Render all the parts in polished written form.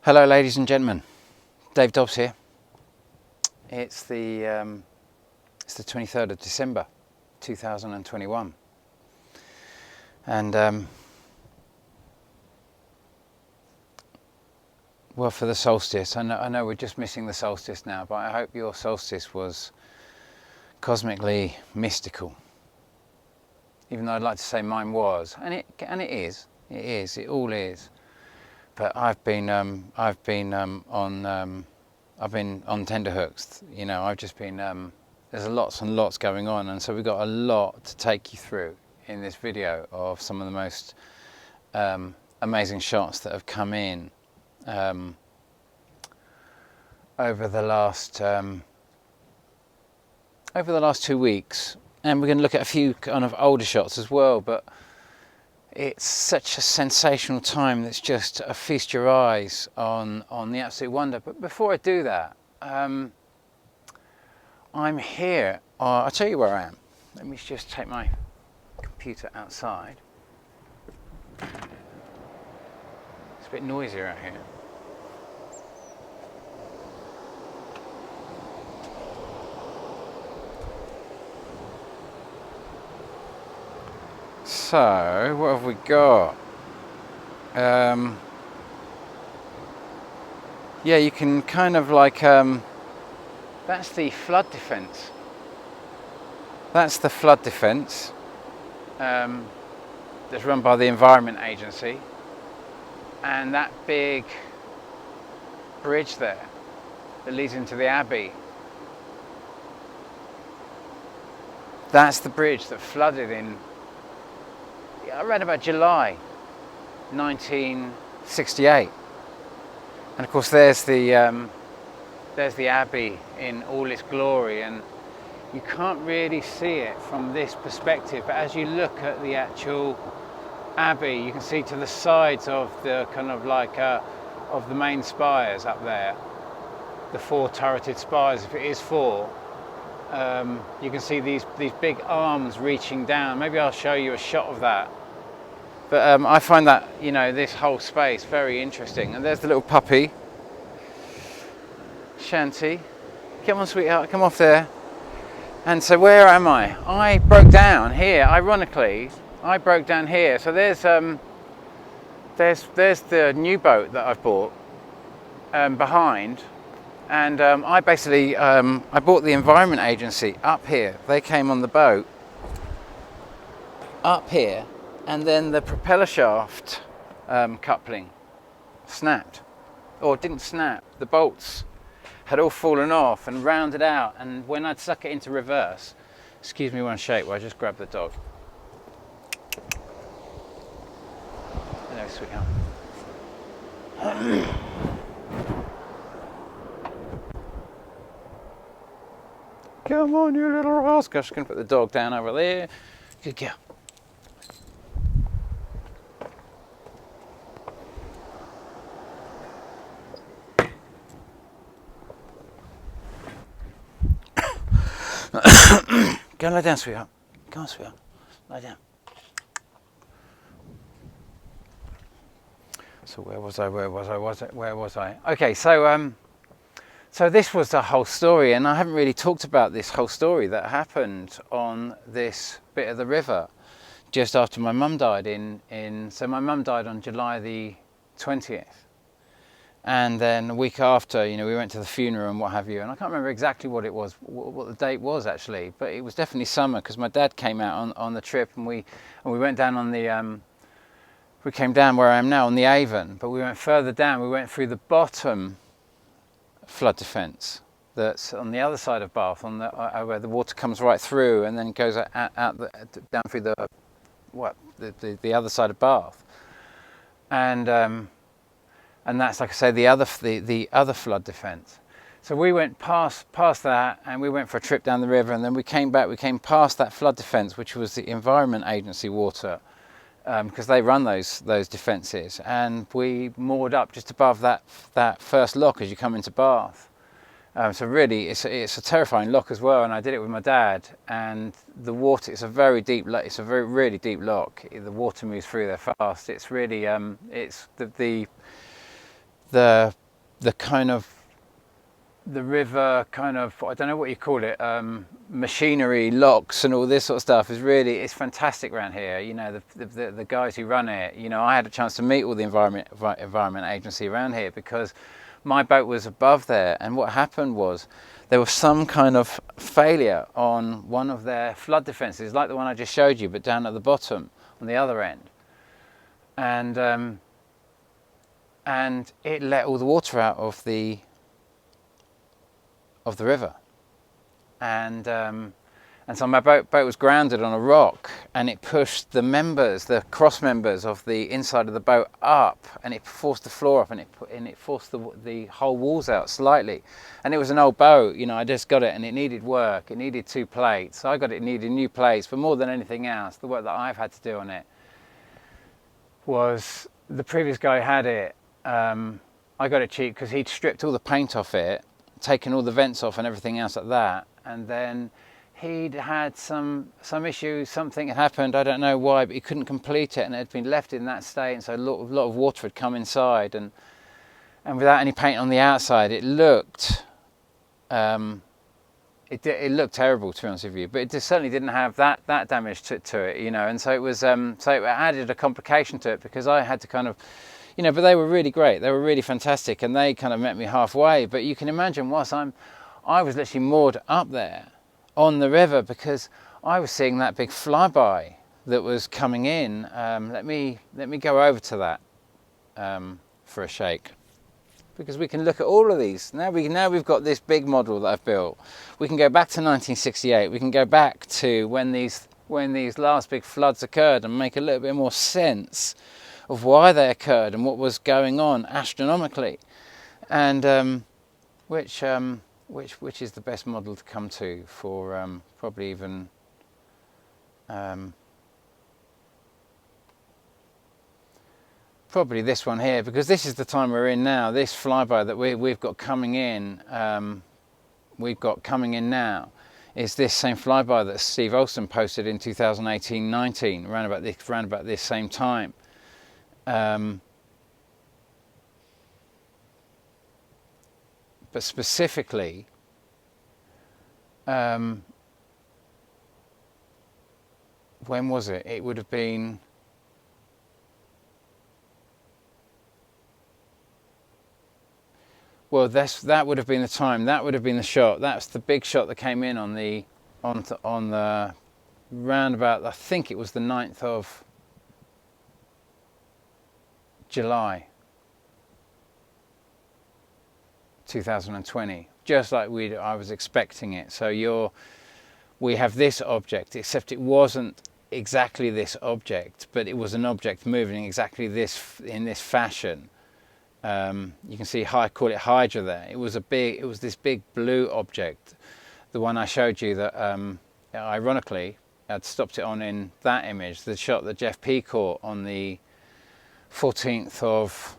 Hello ladies and gentlemen, Dave Dobbs here. It's the 23rd of December 2021 and well, for the solstice, I know we're just missing the solstice now, but I hope your solstice was cosmically mystical, even though I'd like to say mine was, and it all is. But I've been on tenterhooks. You know, I've just been there's lots and lots going on, and so we've got a lot to take you through in this video of some of the most amazing shots that have come in over the last 2 weeks, and we're going to look at a few kind of older shots as well. But it's such a sensational time that's just feast your eyes on the absolute wonder. But before I do that, I'm here. I'll tell you where I am. Let me just take my computer outside. It's a bit noisier out here. So, what have we got? Yeah, you can kind of like, that's the flood defense. That's the flood defense that's run by the Environment Agency. And that big bridge there that leads into the Abbey, that's the bridge that flooded in around about July 1968, and of course there's the Abbey in all its glory, and you can't really see it from this perspective, but as you look at the actual Abbey, you can see to the sides of the kind of like of the main spires up there, the four turreted spires, if it is four. You can see these big arms reaching down. Maybe I'll show you a shot of that. But I find that, you know, this whole space very interesting. And there's the little puppy, Shanty. Come on, sweetheart, come off there. And so where am I? I broke down here. Ironically, I broke down here. So there's the new boat that I've bought behind. And I basically, I bought the Environment Agency up here. They came on the boat up here, and then the propeller shaft coupling snapped, or didn't snap. The bolts had all fallen off and rounded out, and when I'd stuck it into reverse, excuse me one shake while I just grab the dog. Hello, sweetheart. Come on, you little rascal. I'm just going to put the dog down over there. Good girl. Go and lie down, sweetheart. Go on, sweetheart. Lie down. So where was I? Okay, so this was the whole story, and I haven't really talked about this whole story that happened on this bit of the river just after my mum died so my mum died on July the 20th. And then a week after, you know, we went to the funeral and what have you, and I can't remember exactly what it was, what the date was actually, but it was definitely summer, because my dad came out on the trip, and we went down on the we came down where I am now on the Avon, but we went further down. We went through the bottom flood defence that's on the other side of Bath, on the where the water comes right through and then goes down through the other side of Bath, and that's, like I say, the other flood defence. So we went past that, and we went for a trip down the river, and then we came back. We came past that flood defence, which was the Environment Agency water, because they run those defences, and we moored up just above that first lock as you come into Bath. So really, it's a terrifying lock as well, and I did it with my dad. And the water, it's a very really deep lock. The water moves through there fast. It's really, it's the the kind of the river kind of, I don't know what you call it, machinery, locks and all this sort of stuff is really, it's fantastic around here. You know, the guys who run it, you know, I had a chance to meet all the environment agency around here because my boat was above there, and what happened was there was some kind of failure on one of their flood defences, like the one I just showed you, but down at the bottom on the other end. And it let all the water out of the river, and so my boat was grounded on a rock, and it pushed the cross members of the inside of the boat up, and it forced the floor up, and it forced the whole walls out slightly. And it was an old boat, you know, I just got it, and it needed work. It needed 2 plates. I got it needed new plates, but more than anything else, the work that I've had to do on it was, the previous guy had it. I got it cheap because he'd stripped all the paint off it, taken all the vents off and everything else like that, and then he'd had some issues, something had happened, I don't know why, but he couldn't complete it, and it had been left in that state, and so a lot of water had come inside, and without any paint on the outside, it looked it looked terrible, to be honest with you, but it just certainly didn't have that damage to it, you know. And so it was so it added a complication to it, because I had to kind of, you know, but they were really great, they were really fantastic, and they kind of met me halfway. But you can imagine, whilst I was literally moored up there on the river, because I was seeing that big flyby that was coming in. Let me go over to that for a shake, because we can look at all of these. Now we've got this big model that I've built. We can go back to 1968. We can go back to when these last big floods occurred, and make a little bit more sense of why they occurred and what was going on astronomically, and which is the best model to come to for probably even probably this one here, because this is the time we're in now. This flyby that we've got coming in, now, is this same flyby that Steve Olsen posted in 2018-19, around about this same time. But specifically, when was it? It would have been, well, that would have been the time. That would have been the shot. That's the big shot that came in on the roundabout. I think it was the 9th of July 2020, just like I was expecting it. So we have this object, except it wasn't exactly this object, but it was an object moving exactly in this fashion. You can see I call it Hydra there. It was this big blue object, the one I showed you that ironically I'd stopped it on in that image, the shot that Jeff P caught on the 14th of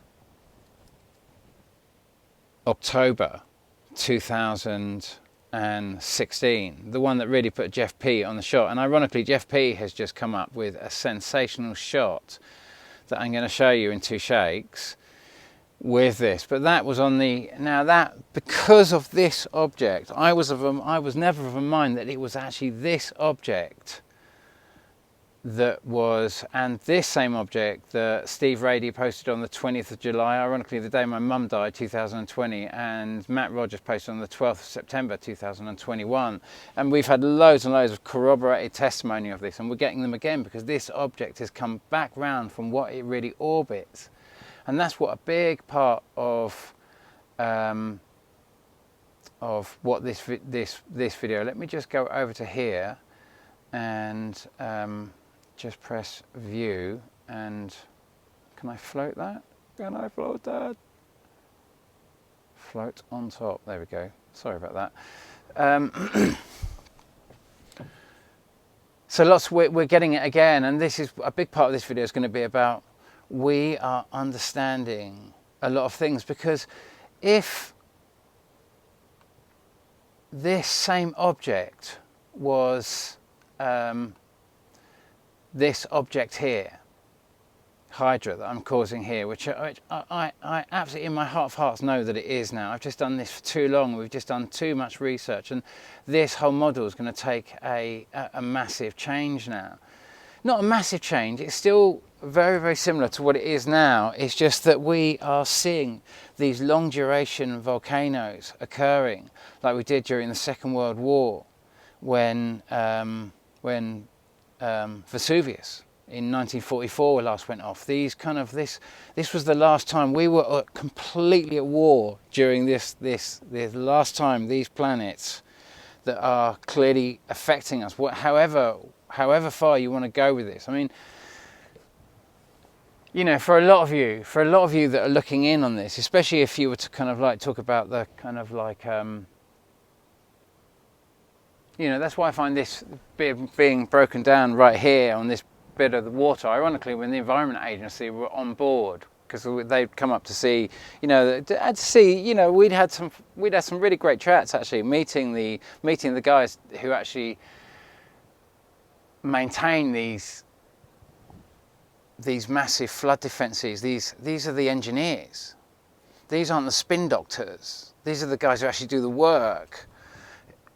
October 2016, the one that really put Jeff P on the shot. And ironically, Jeff P has just come up with a sensational shot that I'm going to show you in 2 shakes with this. But that was on because of this object, I was never of a mind that it was actually this object that was, and this same object that Steve Rady posted on the 20th of July, ironically the day my mum died, 2020, and Matt Rogers posted on the 12th of September 2021. And we've had loads and loads of corroborated testimony of this, and we're getting them again because this object has come back round from what it really orbits. And that's what a big part of what this video. Let me just go over to here and just press view, and can I float that? Can I float that? Float on top. There we go. Sorry about that. So we're getting it again, and this is a big part of this video is going to be about, we are understanding a lot of things, because if this same object was this object here, hydra that I'm causing here, which I absolutely in my heart of hearts know that it is now. I've just done this for too long. We've just done too much research, and this whole model is going to take a massive change now. Not a massive change, it's still very, very similar to what it is now. It's just that we are seeing these long duration volcanoes occurring like we did during the Second World War when Vesuvius in 1944 last went off. This was the last time we were completely at war during this last time these planets that are clearly affecting us. However far you want to go with this. I mean, you know, for a lot of you that are looking in on this, especially if you were to kind of like talk about the kind of like, you know, that's why I find this being broken down right here on this bit of the water. Ironically, when the Environment Agency were on board, because they'd come up to see, you know, we'd had some really great chats actually, meeting the guys who actually maintain these massive flood defences. These are the engineers. These aren't the spin doctors. These are the guys who actually do the work.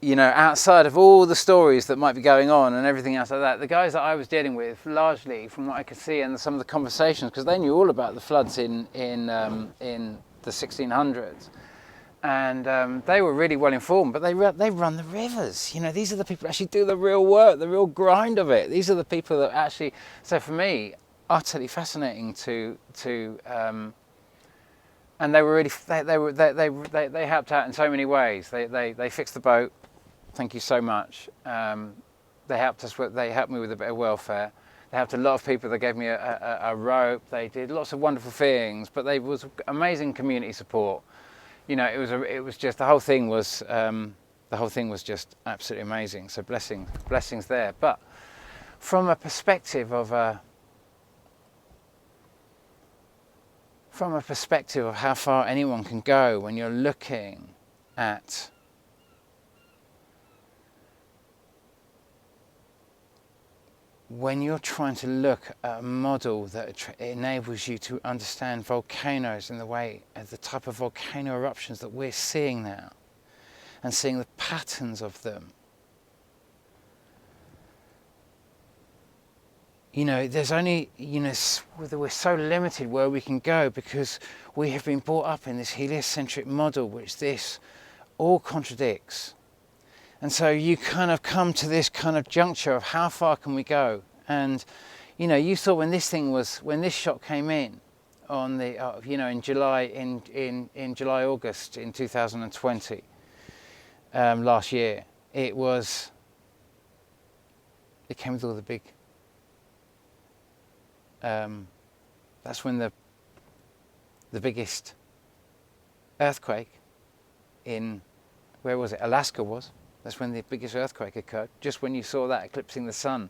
You know, outside of all the stories that might be going on and everything else like that, the guys that I was dealing with, largely from what I could see and some of the conversations, because they knew all about the floods in the 1600s, and they were really well informed. But they run the rivers. You know, these are the people that actually do the real work, the real grind of it. These are the people that actually. So for me, utterly fascinating to and they were really they helped out in so many ways. They fixed the boat. Thank you so much. They helped me with a bit of welfare. They helped a lot of people. They gave me a rope. They did lots of wonderful things. But they was amazing community support. You know, it was just the whole thing was just absolutely amazing. So blessings there. But from a perspective of how far anyone can go when you're looking at when you're trying to look at a model that enables you to understand volcanoes in the way, the type of volcano eruptions that we're seeing now, and seeing the patterns of them. You know, there's only, you know, we're so limited where we can go because we have been brought up in this heliocentric model, which this all contradicts. And so you kind of come to this kind of juncture of how far can we go? And, you know, you saw when this shot came in on the, you know, in July, August in 2020, last year, it came with all the big, that's when the biggest earthquake in, where was it? Alaska was. That's when the biggest earthquake occurred, just when you saw that eclipsing the sun.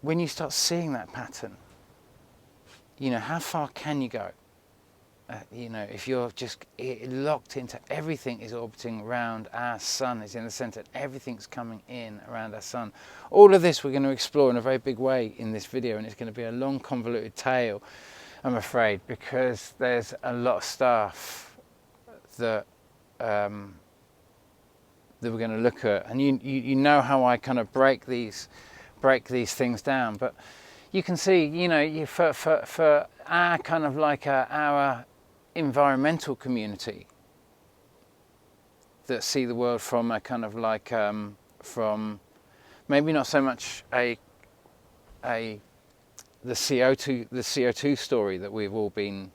When you start seeing that pattern, you know, how far can you go? You know, if you're just locked into everything is orbiting around our sun, is in the centre, everything's coming in around our sun. All of this we're going to explore in a very big way in this video, and it's going to be a long convoluted tale, I'm afraid, because there's a lot of stuff that that we're going to look at, and you know how I kind of break these things down, but you can see, you know, for our kind of like our environmental community that see the world from a kind of like from maybe not so much the CO2 story that we've all been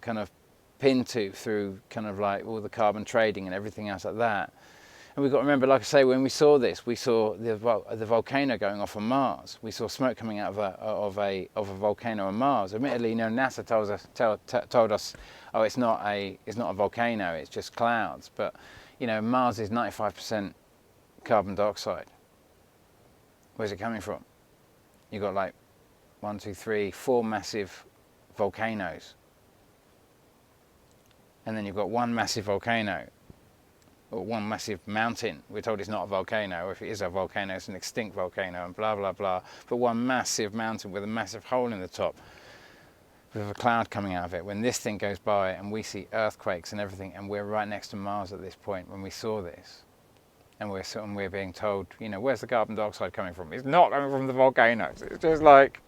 kind of pinned to through kind of like all the carbon trading and everything else like that. And we've got to remember, like I say, when we saw this, we saw the volcano going off on Mars. We saw smoke coming out of a volcano on Mars. Admittedly, you know, NASA told us, oh, it's not a volcano, it's just clouds. But you know, Mars is 95% carbon dioxide. Where's it coming from? You've got like 1, 2, 3, 4 massive volcanoes, and then you've got one massive volcano. or one massive mountain. We're told it's not a volcano, or if it is a volcano, it's an extinct volcano, and blah, blah, blah. But one massive mountain with a massive hole in the top, with a cloud coming out of it. When this thing goes by and we see earthquakes and everything, and we're right next to Mars at this point when we saw this, and we're being told, you know, where's the carbon dioxide coming from? It's not coming from the volcanoes. It's just like,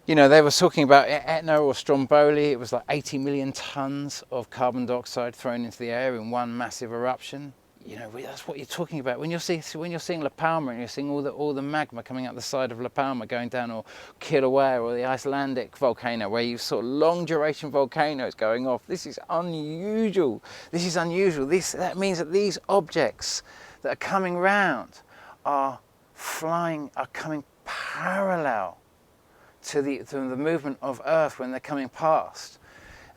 you know, they were talking about Etna or Stromboli. It was like 80 million tons of carbon dioxide thrown into the air in one massive eruption. You know, that's what you're talking about. When you're seeing La Palma and you're seeing all the magma coming out the side of La Palma going down, or Kilauea, or the Icelandic volcano, where you sort of long duration volcanoes going off. This is unusual. This is unusual. That means that these objects that are coming round are coming parallel to the movement of Earth when they're coming past.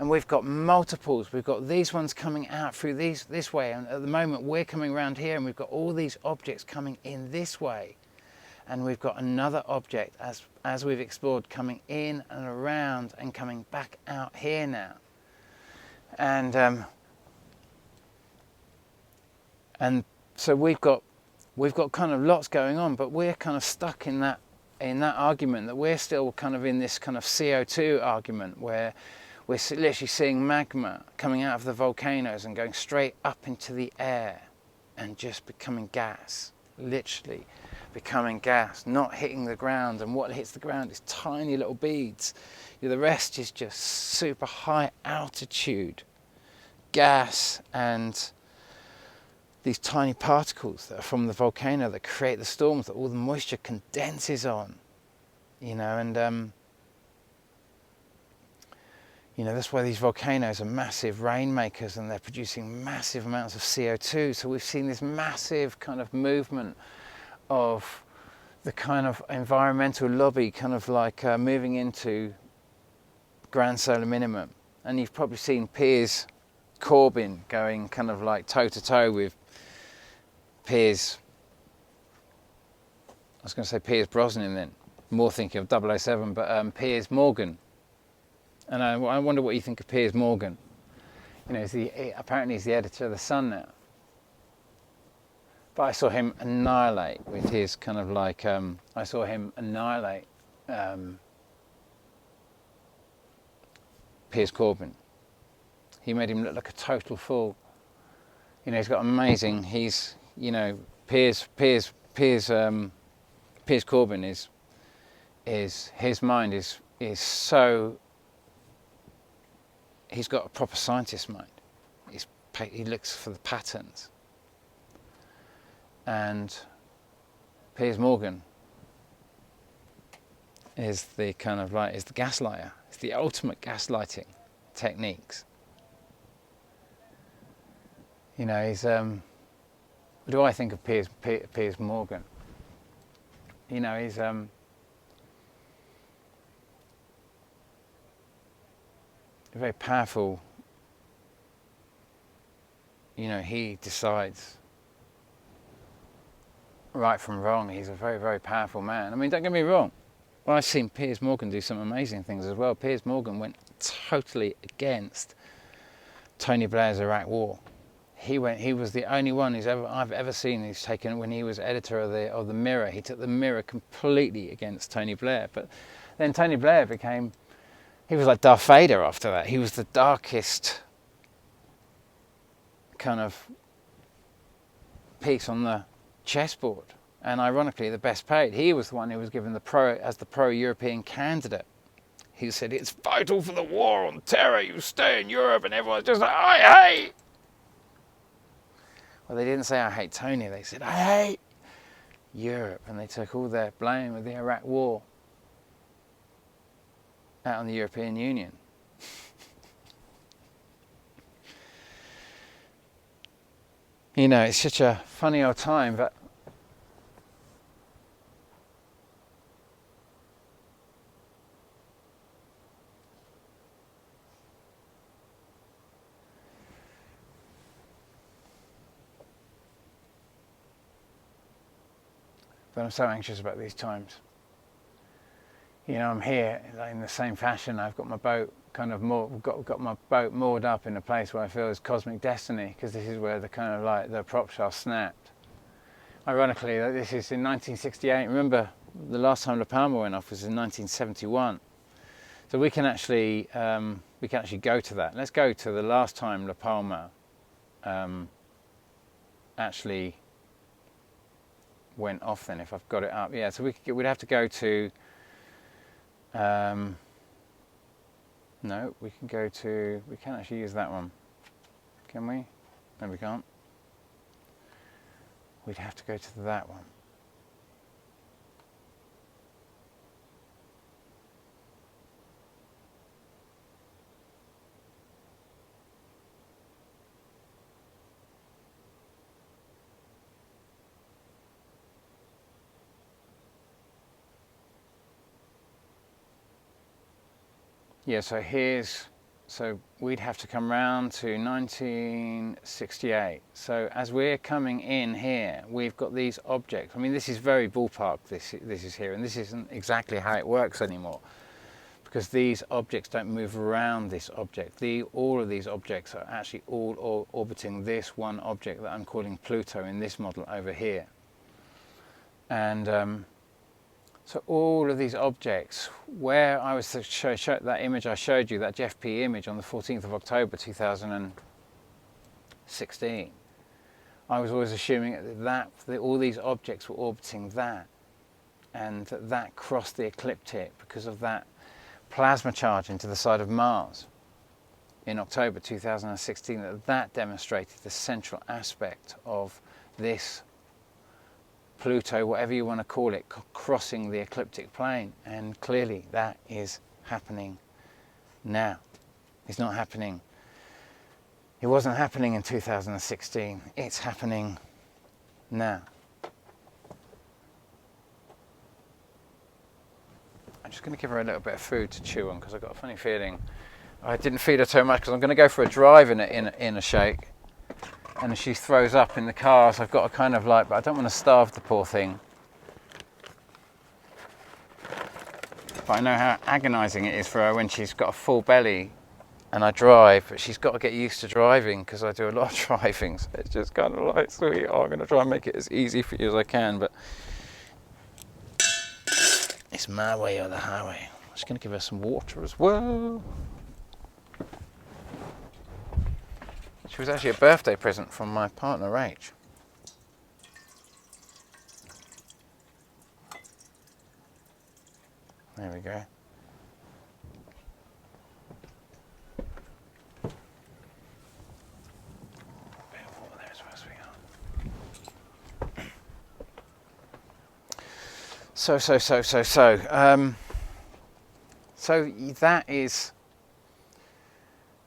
And we've got multiples. We've got these ones coming out through this way, and at the moment we're coming around here, and we've got all these objects coming in this way, and we've got another object as we've explored coming in and around and coming back out here now. And so we've got kind of lots going on, but we're kind of stuck in that argument that we're still kind of in this kind of CO2 argument, where we're literally seeing magma coming out of the volcanoes and going straight up into the air and just becoming gas, literally becoming gas, not hitting the ground. And what hits the ground is tiny little beads. The rest is just super high altitude gas and these tiny particles that are from the volcano that create the storms that all the moisture condenses on, you know. And you know, that's why these volcanoes are massive rainmakers, and they're producing massive amounts of CO2. So we've seen this massive kind of movement of the kind of environmental lobby kind of like moving into grand solar minimum. And you've probably seen Piers Corbyn going kind of like toe to toe with Piers, I was going to say Piers Brosnan then, more thinking of 007, but Piers Morgan. And I wonder what you think of Piers Morgan. You know, apparently he's the editor of The Sun now. But I saw him annihilate with his kind of like, Piers Corbyn. He made him look like a total fool. You know, he's got amazing, you know, Piers Corbyn is his mind is so, he's got a proper scientist mind. He looks for the patterns. And Piers Morgan is the kind of like, is the gaslighter. It's the ultimate gaslighting techniques. You know, he's, what do I think of Piers Morgan? You know, he's, very powerful. You know, he decides right from wrong. He's a very, very powerful man. I mean, don't get me wrong. Well, I've seen Piers Morgan do some amazing things as well. Piers Morgan went totally against Tony Blair's Iraq War. He was the only one I've ever seen who's taken, when he was editor of the Mirror, he took the Mirror completely against Tony Blair. But then Tony Blair he was like Darth Vader after that. He was the darkest kind of piece on the chessboard, and ironically the best paid. He was the one who was given the pro-European candidate. He said, it's vital for the war on terror you stay in Europe, and everyone's just like, I hate. Well, they didn't say I hate Tony, they said I hate Europe, and they took all their blame of the Iraq war out on the European Union. You know, it's such a funny old time, but I'm so anxious about these times. You know, I'm here in the same fashion. I've got my boat kind of got my boat moored up in a place where I feel is cosmic destiny, because this is where the kind of like the prop shaft snapped. Ironically, this is in 1968. Remember, the last time La Palma went off was in 1971. So we can actually go to that. Let's go to the last time La Palma actually went off. Then, if I've got it up, yeah. So we'd have to go to. No, we can go to. We can actually use that one. Can we? No, we can't. We'd have to go to that one. Yeah, so we'd have to come round to 1968. So as we're coming in here, we've got these objects. I mean, this is very ballpark, this is here, and this isn't exactly how it works anymore, because these objects don't move around this object. All of these objects are actually all orbiting this one object that I'm calling Pluto in this model over here. And so all of these objects, where I was to show that image I showed you, that Jeff P. image on the 14th of October 2016, I was always assuming that all these objects were orbiting that, and that crossed the ecliptic because of that plasma charge into the side of Mars in October 2016, that demonstrated the central aspect of this Pluto, whatever you want to call it, crossing the ecliptic plane. And clearly that is happening now. It's not happening. It wasn't happening in 2016. It's happening now. I'm just going to give her a little bit of food to chew on, because I've got a funny feeling I didn't feed her too much, because I'm going to go for a drive in a shake. And she throws up in the car, so I've got to kind of like, but I don't want to starve the poor thing. But I know how agonising it is for her when she's got a full belly and I drive, but she's got to get used to driving, because I do a lot of driving, so it's just kind of like, sweetheart, I'm going to try and make it as easy for you as I can, but it's my way or the highway. I'm just going to give her some water as well. It was actually a birthday present from my partner, Rach. There we go. Bit of water there as well as we are. So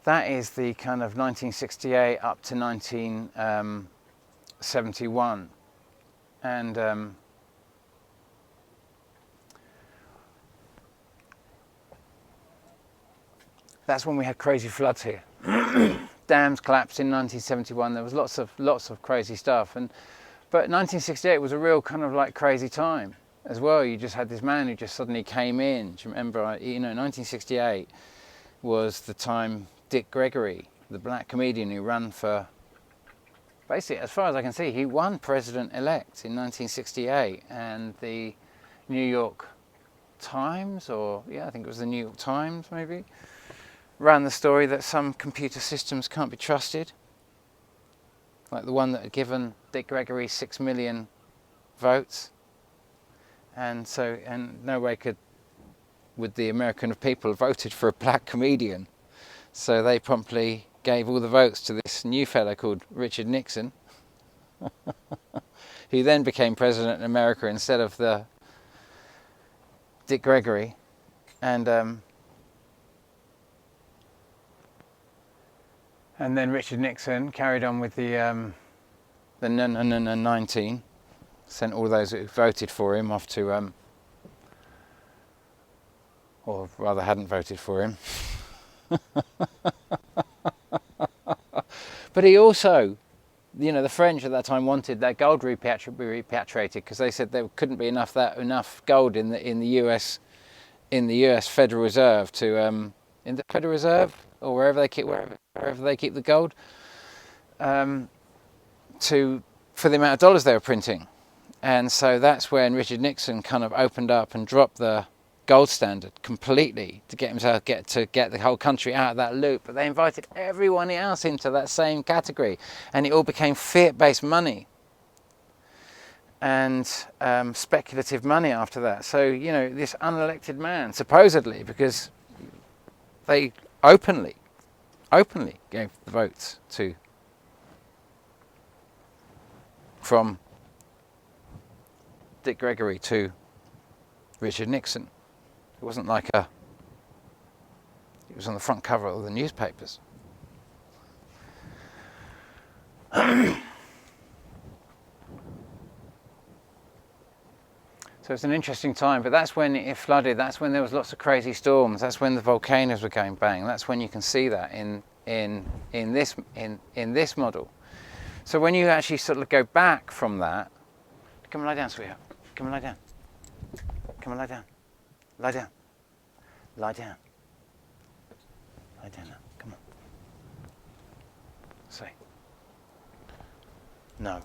that is the kind of 1968 up to 1971, and that's when we had crazy floods here. Dams collapsed in 1971. There was lots of crazy stuff, but 1968 was a real kind of like crazy time as well. You just had this man who just suddenly came in. Do you remember? 1968 was the time Dick Gregory, the black comedian who ran for, basically, as far as I can see, he won president-elect in 1968, and the New York Times, I think it was the New York Times maybe, ran the story that some computer systems can't be trusted, like the one that had given Dick Gregory 6 million votes, and no way would the American people have voted for a black comedian. So they promptly gave all the votes to this new fellow called Richard Nixon, who then became president in America instead of the Dick Gregory, and then Richard Nixon carried on with the 19, sent all those who voted for him off to, or rather hadn't voted for him. But he also, the French at that time wanted their gold repatriated, because they said there couldn't be enough gold in the US Federal Reserve to in the Federal Reserve, or wherever they keep the gold, for the amount of dollars they were printing. And so that's when Richard Nixon kind of opened up and dropped the gold standard completely to get himself to get the whole country out of that loop. But they invited everyone else into that same category, and it all became fiat-based money and speculative money after that. So, you know, this unelected man, supposedly, because they openly gave the votes from Dick Gregory to Richard Nixon. It wasn't like it was on the front cover of the newspapers. So it's an interesting time, but that's when it flooded. That's when there was lots of crazy storms. That's when the volcanoes were going bang. That's when you can see that in this model. So when you actually sort of go back from that, come and lie down, sweetheart. Come and lie down. Come and lie down. Lie down. Lie down. Lie down now. Come on. Say. No.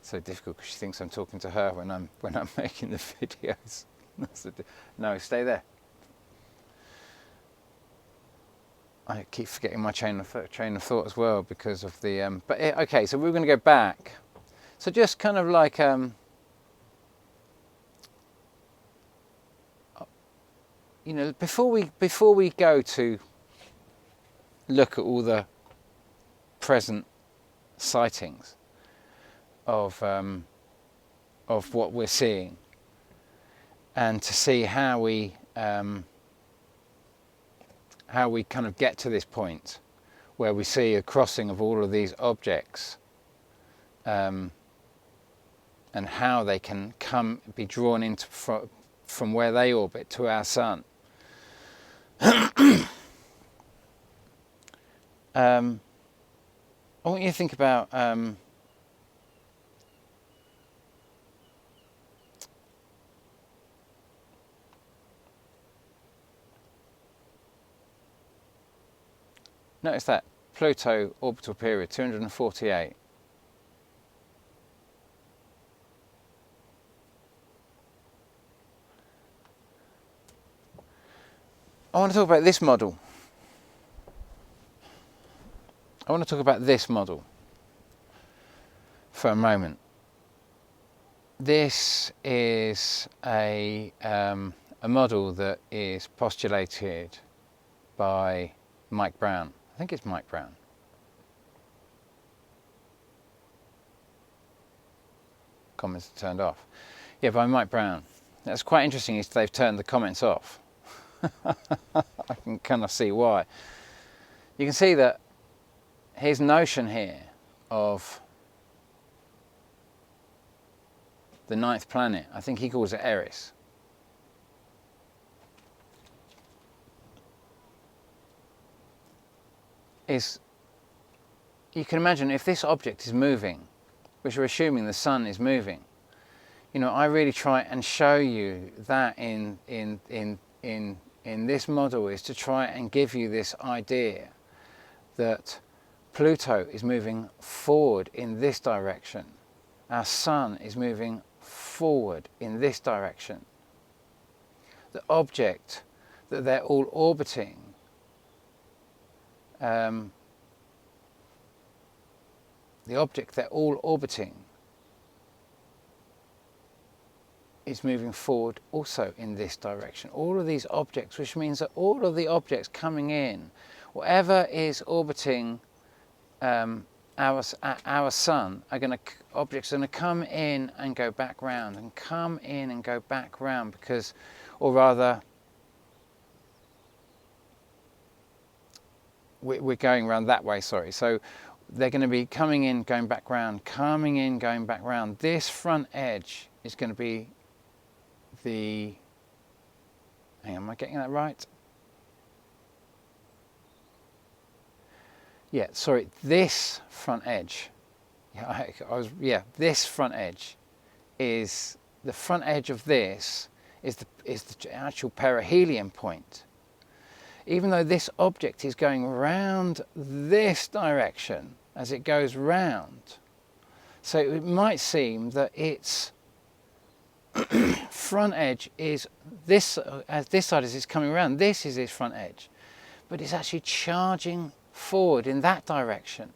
So difficult because she thinks I'm talking to her when I'm making the videos. No, stay there. I keep forgetting my train of thought as well because of the. Okay, so we're going to go back. So just kind of like you know, before we go to look at all the present sightings of what we're seeing, and to see how we kind of get to this point where we see a crossing of all of these objects, and how they can be drawn into from where they orbit to our sun. I want you to think about notice that Pluto orbital period 248. I want to talk about this model. I want to talk about this model for a moment. This is a model that is postulated by Mike Brown. I think it's Mike Brown. Comments are turned off. Yeah, by Mike Brown. That's quite interesting is they've turned the comments off. I can kind of see why. You can see that his notion here of the ninth planet, I think he calls it Eris. Is, you can imagine if this object is moving, which we're assuming the sun is moving, you know, I really try and show you that in this model is to try and give you this idea that Pluto is moving forward in this direction. Our sun is moving forward in this direction. The object that they're all orbiting is moving forward also in this direction. All of these objects, which means that all of the objects coming in, whatever is orbiting our sun, objects are going to come in and go back round, and come in and go back round, because, or rather, we're going around that way, sorry. So they're going to be coming in, going back round, coming in, going back round. This front edge is going to be hang on, am I getting that right? Yeah, sorry, this front edge. This front edge is, the front edge of this is the actual perihelion point. Even though this object is going round this direction as it goes round, so it might seem that its front edge is this, as this side as it's coming around, this is its front edge, but it's actually charging forward in that direction.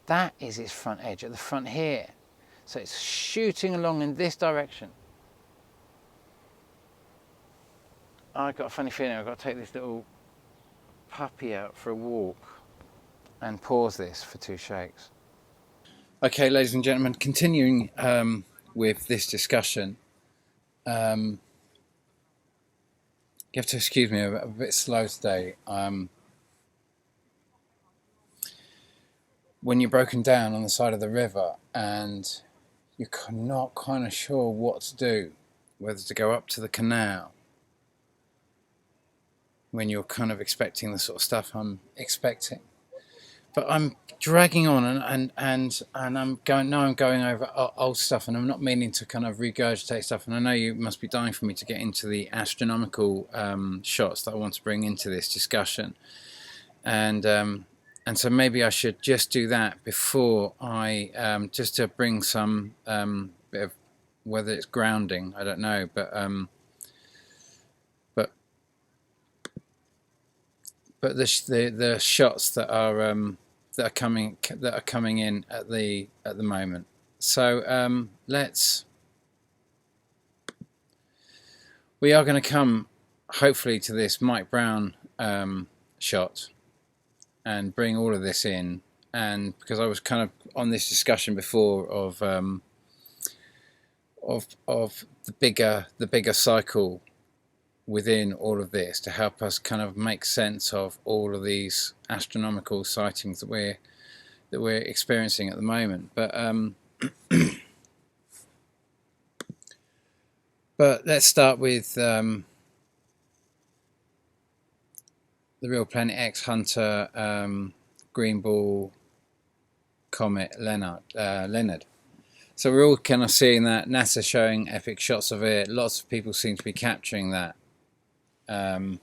That is its front edge at the front here. So it's shooting along in this direction. I've got a funny feeling I've got to take this little puppy out for a walk and pause this for 2 shakes. Okay, ladies and gentlemen, continuing with this discussion. You have to excuse me, I'm a bit slow today. When you're broken down on the side of the river and you're not kind of sure what to do, whether to go up to the canal, when you're kind of expecting the sort of stuff I'm expecting. But I'm dragging on and I'm going over old stuff, and I'm not meaning to kind of regurgitate stuff, and I know you must be dying for me to get into the astronomical shots that I want to bring into this discussion, and so maybe I should just do that before I just to bring some bit of, whether it's grounding, I don't know, but the shots that are coming in at the moment. So we are going to come hopefully to this Mike Brown shot and bring all of this in, and because I was kind of on this discussion before of the bigger cycle within all of this, to help us kind of make sense of all of these astronomical sightings that we're experiencing at the moment. But but let's start with the real Planet X Hunter green ball comet Leonard. So we're all kind of seeing that, NASA showing epic shots of it. Lots of people seem to be capturing that. And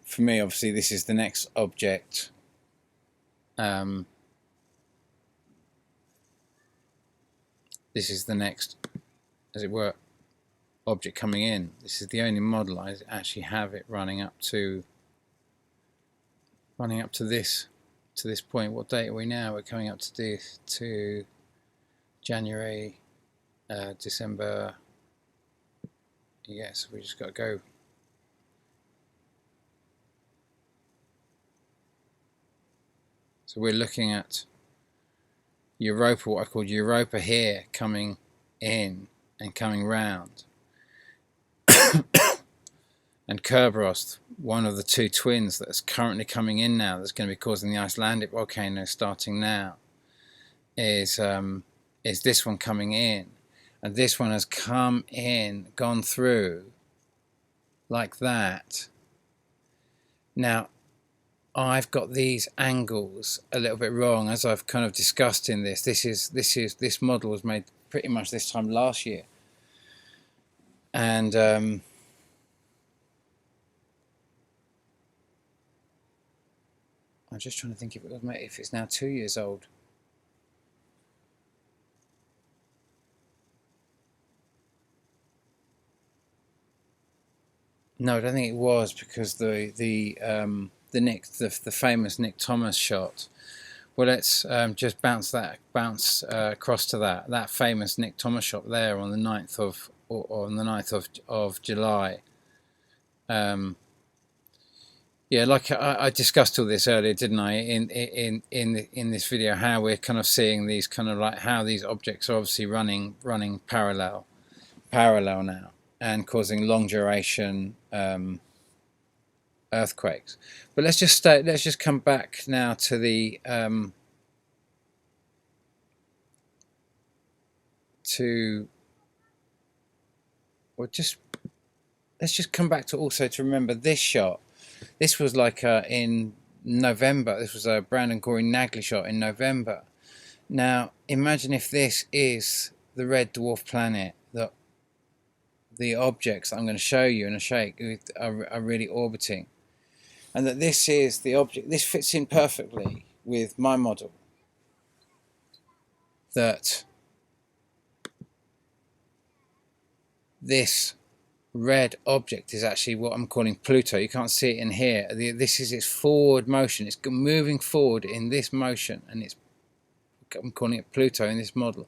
for me, obviously, this is the next object. This is the next, as it were, object coming in. This is the only model I actually have it running up to this point. What date are we now? We're coming up to this, to January, December. Yes, we just got to go. So we're looking at Europa, what I called Europa here, coming in and coming round. And Kerberos, one of the 2 twins that's currently coming in now, that's going to be causing the Icelandic volcano starting now, is this one coming in. And this one has come in, gone through, like that. Now, I've got these angles a little bit wrong, as I've kind of discussed in this. This model was made pretty much this time last year, and I'm just trying to think if it's now 2 years old. No, I don't think it was, because the famous Nick Thomas shot. Well, let's just bounce across to that famous Nick Thomas shot there on the 9th of July. Yeah, like I discussed all this earlier, didn't I? In this video, how we're kind of seeing these kind of like how these objects are obviously running parallel now, and causing long duration earthquakes. But let's just come back now to the let's just come back to also to remember this shot. This was like in November. This was a Brandon Corey Nagley shot in November. Now imagine if this is the red dwarf planet, that the objects that I'm going to show you in a shake are really orbiting, and that this is the object. This fits in perfectly with my model, that this red object is actually what I'm calling Pluto. You can't see it in here. This is its forward motion. It's moving forward in this motion, and I'm calling it Pluto in this model.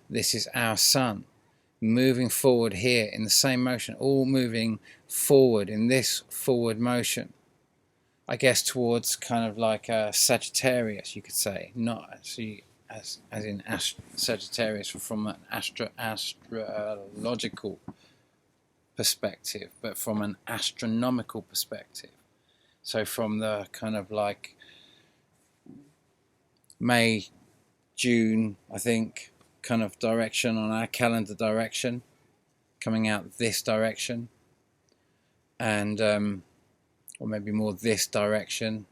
This is our sun moving forward here in the same motion, all moving forward in this forward motion. I guess towards kind of like a Sagittarius, you could say, not actually as in Sagittarius from an astrological perspective, but from an astronomical perspective. So from the kind of like May, June, I think, kind of direction on our calendar direction, coming out this direction, and or maybe more this direction.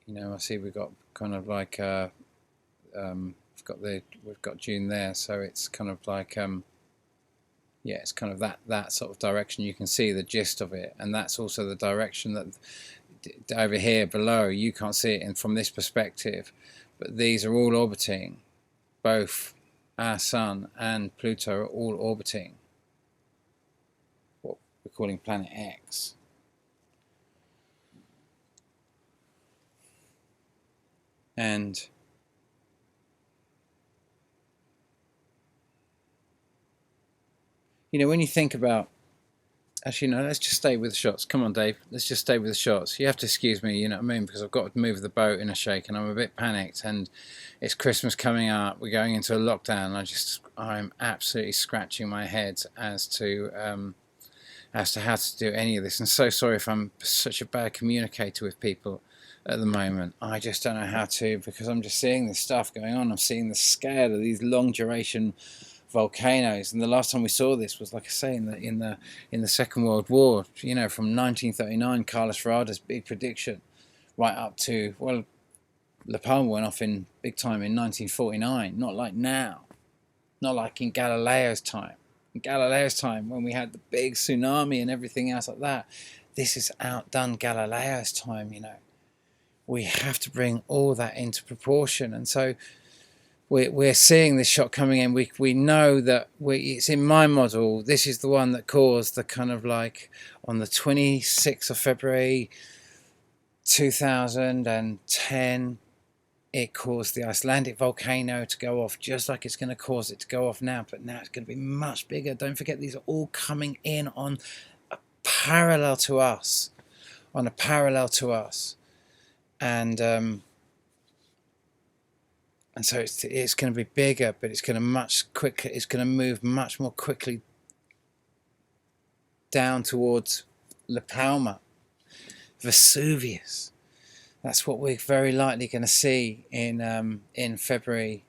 You know, I see we've got kind of like we've got June there, so it's kind of like yeah, it's kind of that sort of direction. You can see the gist of it, and that's also the direction that over here below, you can't see it in from this perspective, but these are all orbiting. Both our sun and Pluto are all orbiting what we're calling planet X. And you know, when you think about, actually no, let's just stay with the shots. Come on, Dave, let's just stay with the shots. You have to excuse me, you know what I mean, because I've got to move the boat in a shake, and I'm a bit panicked, and it's Christmas coming up, we're going into a lockdown, I'm absolutely scratching my head as to how to do any of this, and so sorry if I'm such a bad communicator with people at the moment. I just don't know how to, because I'm just seeing this stuff going on. I'm seeing the scale of these long duration volcanoes, and the last time we saw this was, like I say, in the Second World War. You know, from 1939, Carlos Rada's big prediction, right up to, well, La Palma went off in big time in 1949. Not like now, not like in Galileo's time. In Galileo's time, when we had the big tsunami and everything else like that, this has outdone Galileo's time. You know, we have to bring all that into proportion, and so we're seeing this shot coming in. We know that it's in my model. This is the one that caused the kind of like on the 26th of February 2010, it caused the Icelandic volcano to go off, just like it's going to cause it to go off now, but now it's going to be much bigger. Don't forget, these are all coming in on a parallel to us, and so it's going to be bigger, but it's going to move much more quickly down towards La Palma, Vesuvius. That's what we're very likely going to see in February,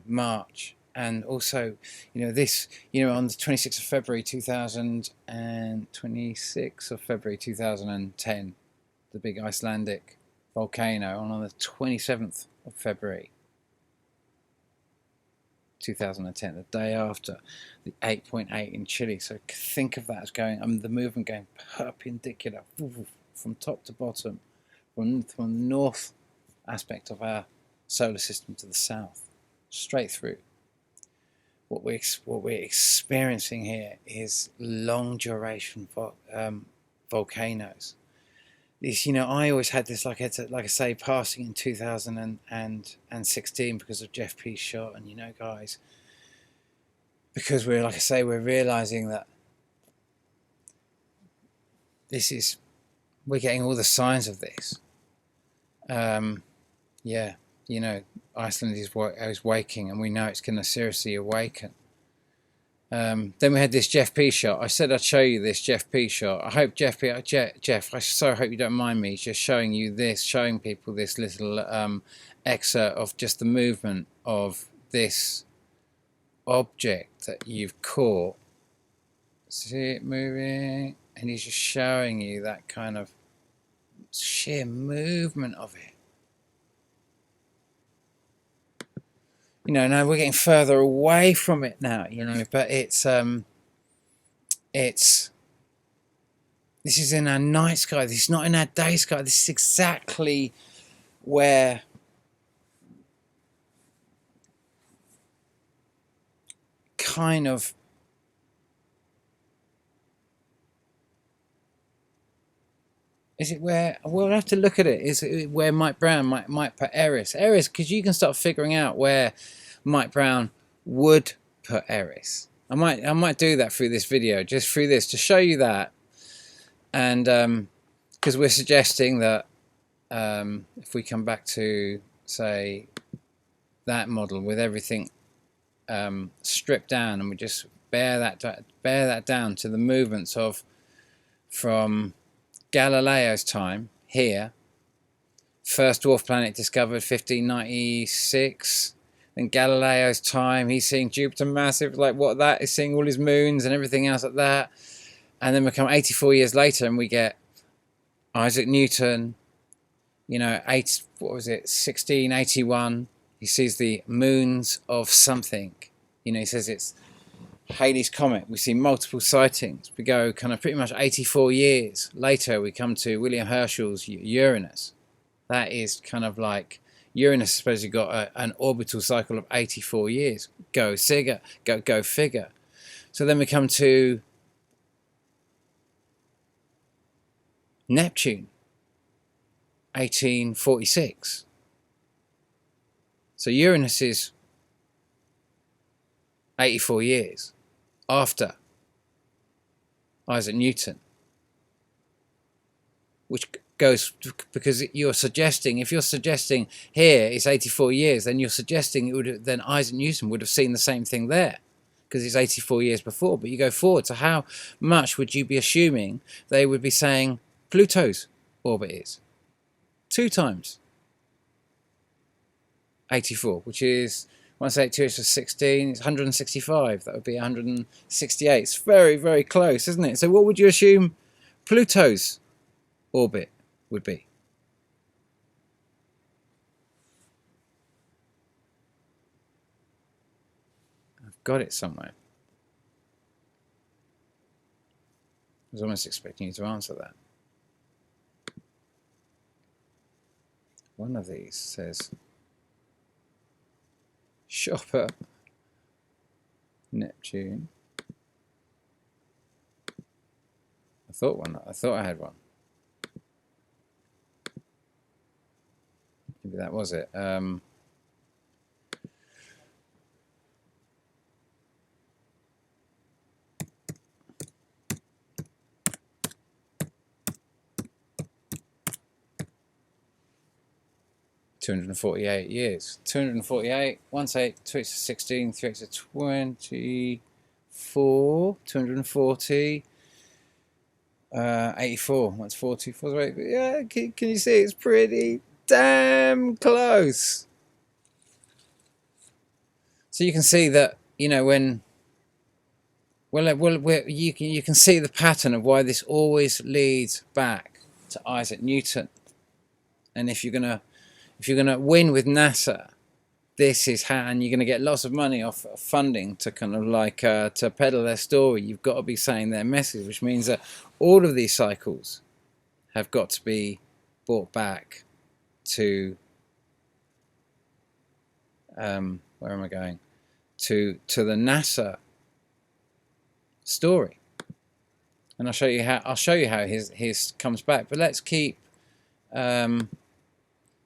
March, and also, you know, this, you know, on the 26th of February 2010, the big Icelandic volcano, and on the 27th of February 2010, the day after, the 8.8 in Chile. So think of that as going, the movement going perpendicular from top to bottom, from the north aspect of our solar system to the south, straight through. What we're experiencing here is long duration volcanoes. This, you know, I always had this, like I say, passing in 2016 because of Jeff P's shot, and you know, guys, because we're, like I say, we're realizing that we're getting all the signs of this. Yeah, you know, Iceland is waking, and we know it's going to seriously awaken. Then we had this Jeff P shot. I said I'd show you this Jeff P shot. I hope Jeff, I so hope you don't mind me just showing people this little excerpt of just the movement of this object that you've caught. See it moving, and he's just showing you that kind of sheer movement of it. you know, now we're getting further away from it now, you know, but it's this is in our night sky. This is not in our day sky. This is exactly where kind of is it where we'll have to look at it. Is it where Mike Brown might put Eris, because you can start figuring out where Mike Brown would put Eris. I might do that through this video, just through this, to show you that. And because we're suggesting that if we come back to, say, that model with everything stripped down, and we just bear that down to the movements of from Galileo's time here, first dwarf planet discovered 1596. Then Galileo's time, he's seeing Jupiter massive, like what that is, seeing all his moons and everything else like that. And then we come 84 years later and we get Isaac Newton, you know, 1681. He sees the moons of something. You know, he says it's Halley's Comet. We see multiple sightings. We go kind of pretty much 84 years later, we come to William Herschel's Uranus. That is kind of like, Uranus supposedly got an orbital cycle of 84 years. Go figure. Go figure. So then we come to Neptune, 1846. So Uranus is 84 years after Isaac Newton, which goes, because you're suggesting, if you're suggesting here it's 84 years, then you're suggesting it would, then Isaac Newton would have seen the same thing there, because it's 84 years before. But you go forward, so how much would you be assuming they would be saying Pluto's orbit is? 2 times 84, which is 182 to 16, it's 165. That would be 168. It's very, very close, isn't it? So what would you assume Pluto's orbit would be? I've got it somewhere. I was almost expecting you to answer that. One of these says Shopper, Neptune. I thought I had one. Maybe that was it. 248 years. 248, 1 8, 2 to 16, 3 to 24, 240, 84, what's 40, 48? Yeah, can you see it's pretty damn close? So you can see that, you know, when, you can see the pattern of why this always leads back to Isaac Newton. And if you're gonna win with NASA, this is how, and you're going to get lots of money off funding to kind of like to peddle their story. You've got to be saying their message, which means that all of these cycles have got to be brought back to where am I going? To the NASA story, and I'll show you how his comes back. But let's keep.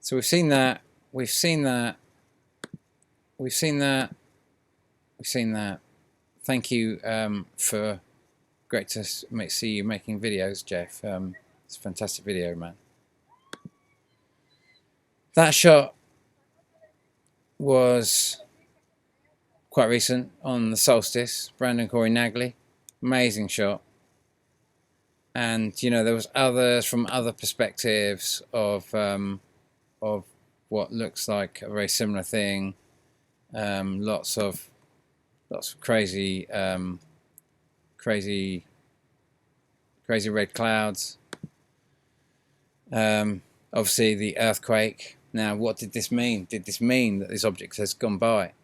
So we've seen that. Thank you for great to see you making videos, Jeff. It's a fantastic video, man. That shot was quite recent on the solstice. Brandon Corey Nagley, amazing shot. And you know, there was others from other perspectives of what looks like a very similar thing. Lots of crazy red clouds. Obviously the earthquake. Now, what did this mean? Did this mean that this object has gone by?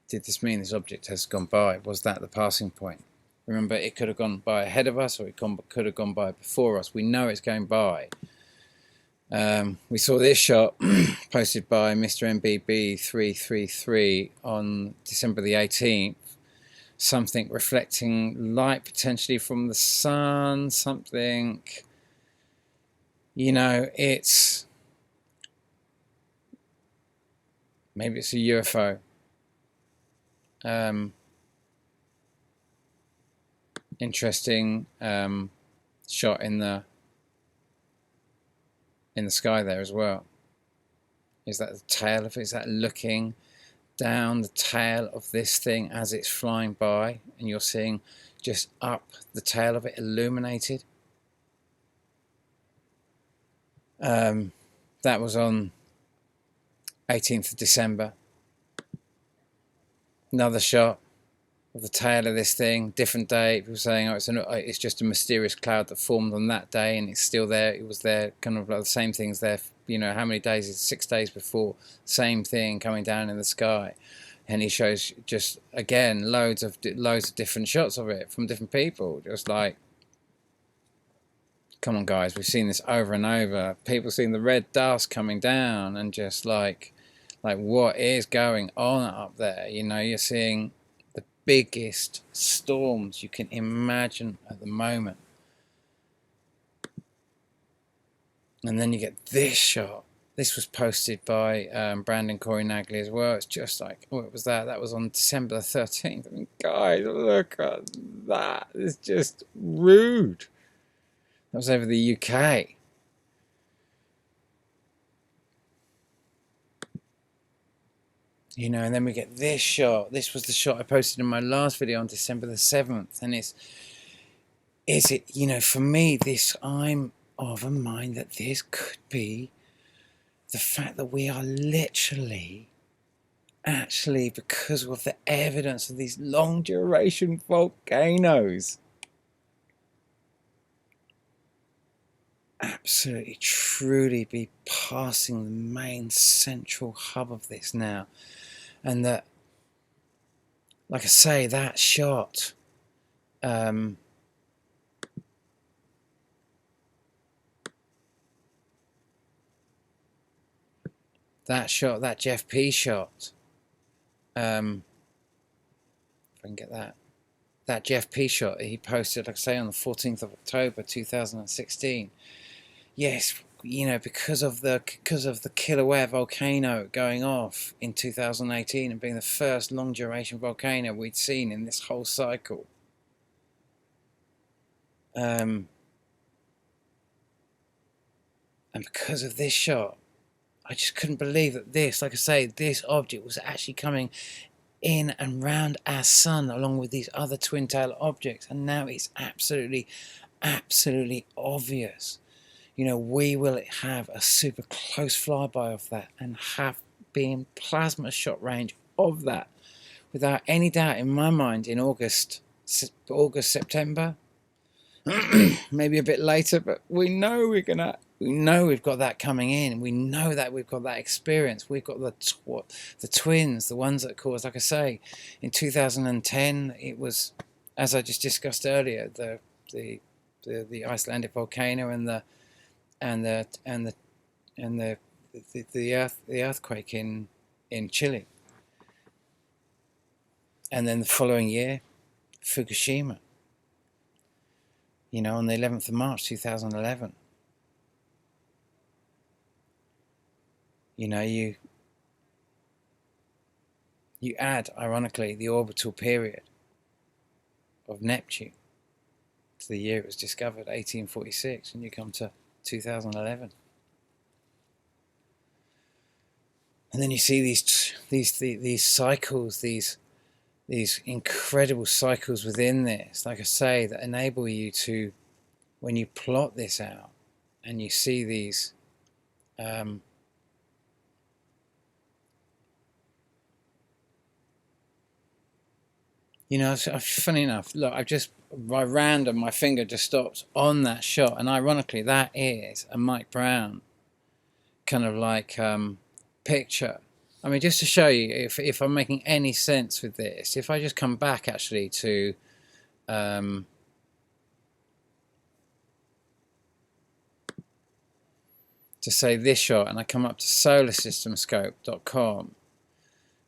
did this mean this object has gone by? Was that the passing point? Remember, it could have gone by ahead of us, or it could have gone by before us. We know it's going by. We saw this shot posted by Mr. MBB333 on December the 18th. Something reflecting light potentially from the sun, something, you know, it's, maybe it's a UFO. Interesting shot in the sky there as well. Is that the tail of it? Is that looking down the tail of this thing as it's flying by, and you're seeing just up the tail of it illuminated? That was on 18th of December. Another shot of the tail of this thing, different day. People saying, oh, it's just a mysterious cloud that formed on that day, and it's still there. It was there, kind of like the same things there. You know, how many days? It's 6 days before. Same thing coming down in the sky, and he shows just again loads of different shots of it from different people. Just like, come on, guys, we've seen this over and over. People seeing the red dust coming down, and just like what is going on up there? You know, you're seeing the biggest storms you can imagine at the moment. And then you get this shot. This was posted by Brandon Corey Nagley as well. It's just like, what was that? That was on December the 13th. I mean, guys, look at that. It's just rude. That was over the UK. You know, and then we get this shot. This was the shot I posted in my last video on December the 7th. And is it, you know, for me, I'm of a mind that this could be the fact that we are literally, actually, because of the evidence of these long duration volcanoes, absolutely, truly be passing the main central hub of this now. And that, like I say, that shot, that Jeff P shot, if I can get that Jeff P shot he posted, like I say, on the 14th of October 2016. Yes, you know, because of the Kilauea volcano going off in 2018 and being the first long duration volcano we'd seen in this whole cycle. And because of this shot, I just couldn't believe that this, like I say, this object was actually coming in and round our sun along with these other twin-tail objects. And now it's absolutely, absolutely obvious. You know, we will have a super close flyby of that and have been plasma shot range of that without any doubt in my mind in August, September, maybe a bit later, but we know we've got that coming in. We know that we've got that experience. We've got the twins, the ones that caused, like I say, in 2010, it was, as I just discussed earlier, the Icelandic volcano and the earthquake in Chile, and then the following year, Fukushima. You know, on the 11th of March 2011. You know, you add, ironically, the orbital period of Neptune to the year it was discovered, 1846, and you come to 2011, and then you see these cycles, these incredible cycles within this, like I say, that enable you to, when you plot this out and you see these you know, funny enough, look, by random, my finger just stopped on that shot, and ironically, that is a Mike Brown kind of like picture I mean, just to show you if I'm making any sense with this, if I just come back actually to say this shot, and I come up to solarsystemscope.com,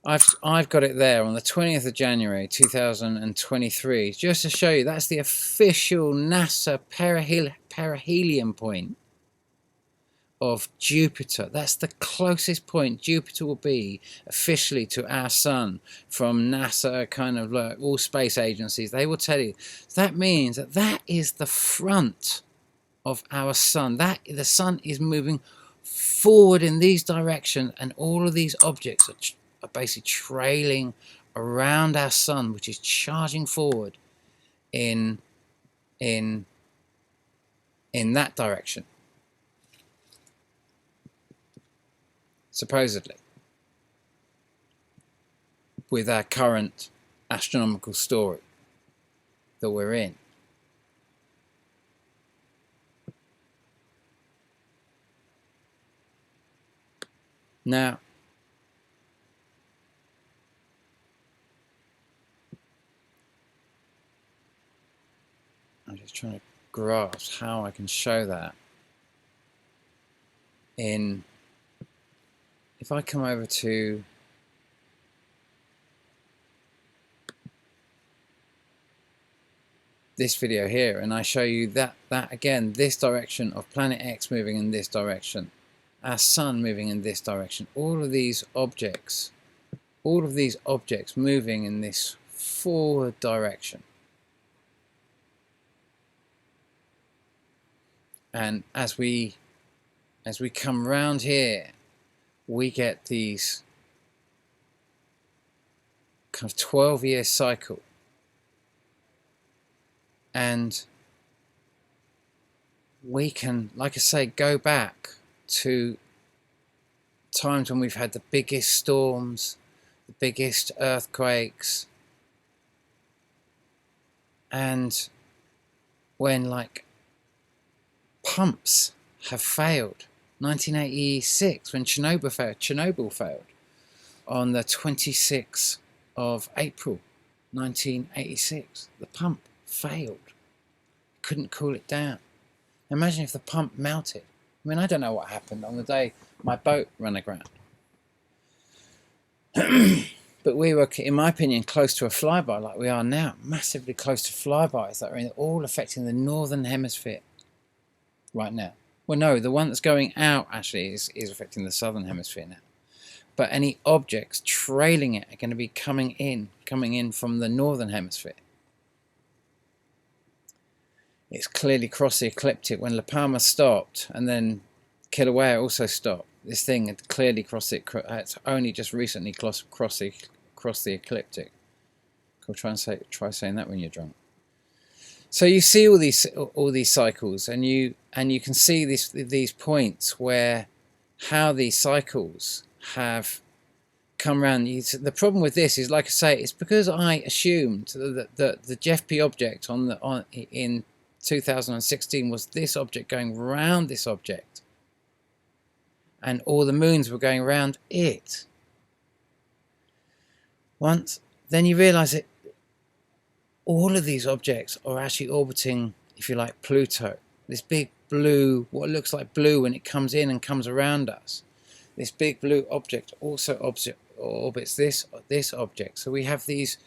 I've got it there on the 20th of January 2023, just to show you that's the official NASA perihelion point of Jupiter. That's the closest point Jupiter will be officially to our sun from NASA, kind of like all space agencies. They will tell you that means that that is the front of our sun. That the sun is moving forward in these directions, and all of these objects are basically trailing around our sun, which is charging forward in that direction, supposedly, with our current astronomical story that we're in. Now, I'm just trying to grasp how I can show that in, if I come over to this video here and I show you that again, this direction of planet X moving in this direction, our sun moving in this direction, all of these objects moving in this forward direction. And as we come round here, we get these kind of 12-year cycle, and we can, like I say, go back to times when we've had the biggest storms, the biggest earthquakes, and when like pumps have failed. 1986, when Chernobyl failed on the 26th of April 1986. The pump failed. Couldn't cool it down. Imagine if the pump melted. I mean, I don't know what happened on the day my boat ran aground. But we were, in my opinion, close to a flyby like we are now. Massively close to flybys that are all affecting the northern hemisphere right now. Well, no, the one that's going out actually is affecting the southern hemisphere now. But any objects trailing it are going to be coming in from the northern hemisphere. It's clearly crossed the ecliptic. When La Palma stopped and then Kilauea also stopped, this thing had clearly crossed it. It's only just recently crossed the ecliptic. Cool, try saying that when you're drunk. So you see all these cycles, and you can see these points where how these cycles have come around. The problem with this is, like I say, it's because I assumed that the Jeff P object in 2016 was this object going around this object, and all the moons were going around it. Then you realise that all of these objects are actually orbiting, if you like, Pluto. This big blue, what looks like blue when it comes in and comes around us. This big blue object also orbits this object. So we have these,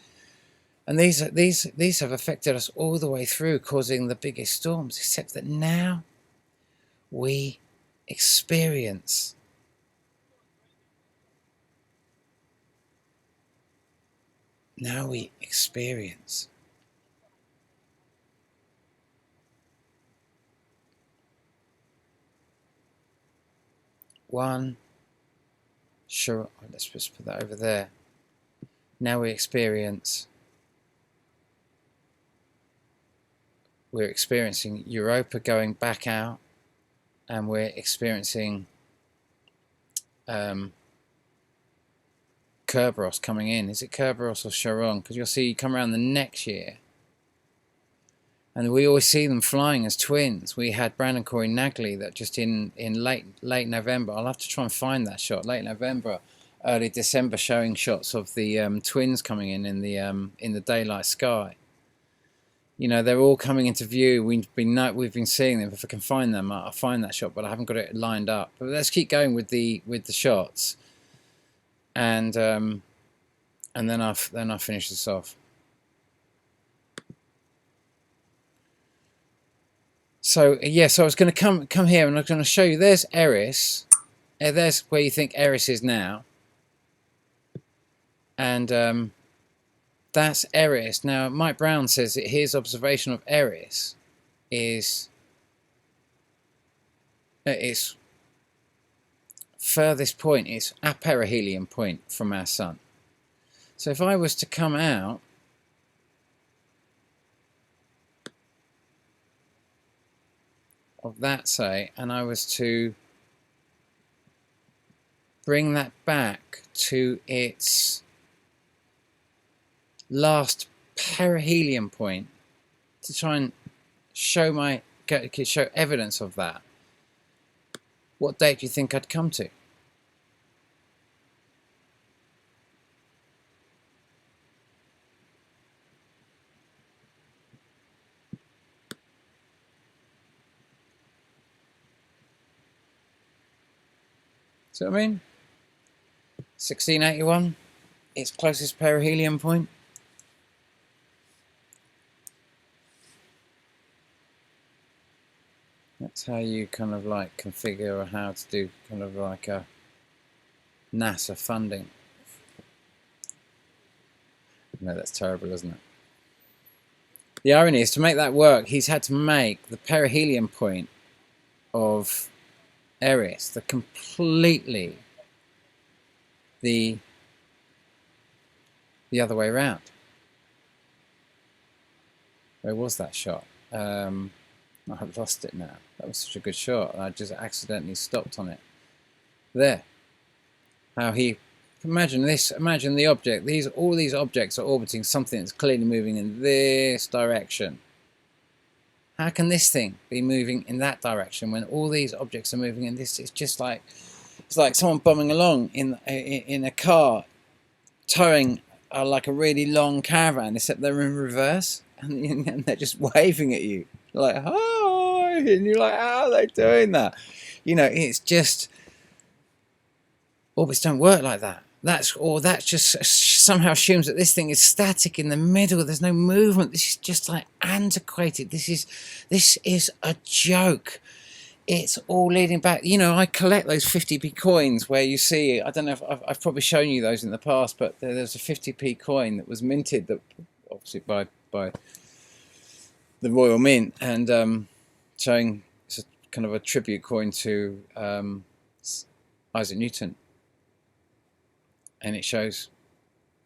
and these have affected us all the way through, causing the biggest storms, except that now we experience one, sure, let's just put that over there. Now we're experiencing Europa going back out, and we're experiencing Kerberos coming in. Is it Kerberos or Charon? Because you'll see, you come around the next year, and we always see them flying as twins. We had Brandon Corey Nagley that just in late November. I'll have to try and find that shot. Late November, early December, showing shots of the twins coming in the daylight sky. You know, they're all coming into view. We've been seeing them. If I can find them, I'll find that shot, but I haven't got it lined up. But let's keep going with the shots, and then I'll finish this off. So yeah, so I was going to come here, and I'm going to show you. There's Eris. There's where you think Eris is now, and that's Eris. Now, Mike Brown says that his observation of Eris is its furthest point is a perihelion point from our sun. So if I was to come out of that, say, and I was to bring that back to its last perihelion point to try and show evidence of that, what date do you think I'd come to? See what I mean? 1681, its closest perihelion point. That's how you kind of like configure how to do kind of like a NASA funding. No, that's terrible, isn't it? The irony is, to make that work, he's had to make the perihelion point of Eris the completely the other way around. Where was that shot? I've lost it now. That was such a good shot, and I just accidentally stopped on it. There. How he... Imagine this. Imagine the object. All these objects are orbiting something that's clearly moving in this direction. How can this thing be moving in that direction when all these objects are moving in this? It's just like... It's like someone bumming along in a car, towing like a really long caravan, except they're in reverse, and they're just waving at you. Like, hi, and you're like, how are they doing that? You know, it's just, orbits don't work like that. That just somehow assumes that this thing is static in the middle. There's no movement. This is just like antiquated. This is a joke. It's all leading back. You know, I collect those 50p coins where you see, I don't know if I've probably shown you those in the past, but there's a 50p coin that was minted, that obviously by the Royal Mint, and showing, it's a kind of a tribute coin to Isaac Newton, and it shows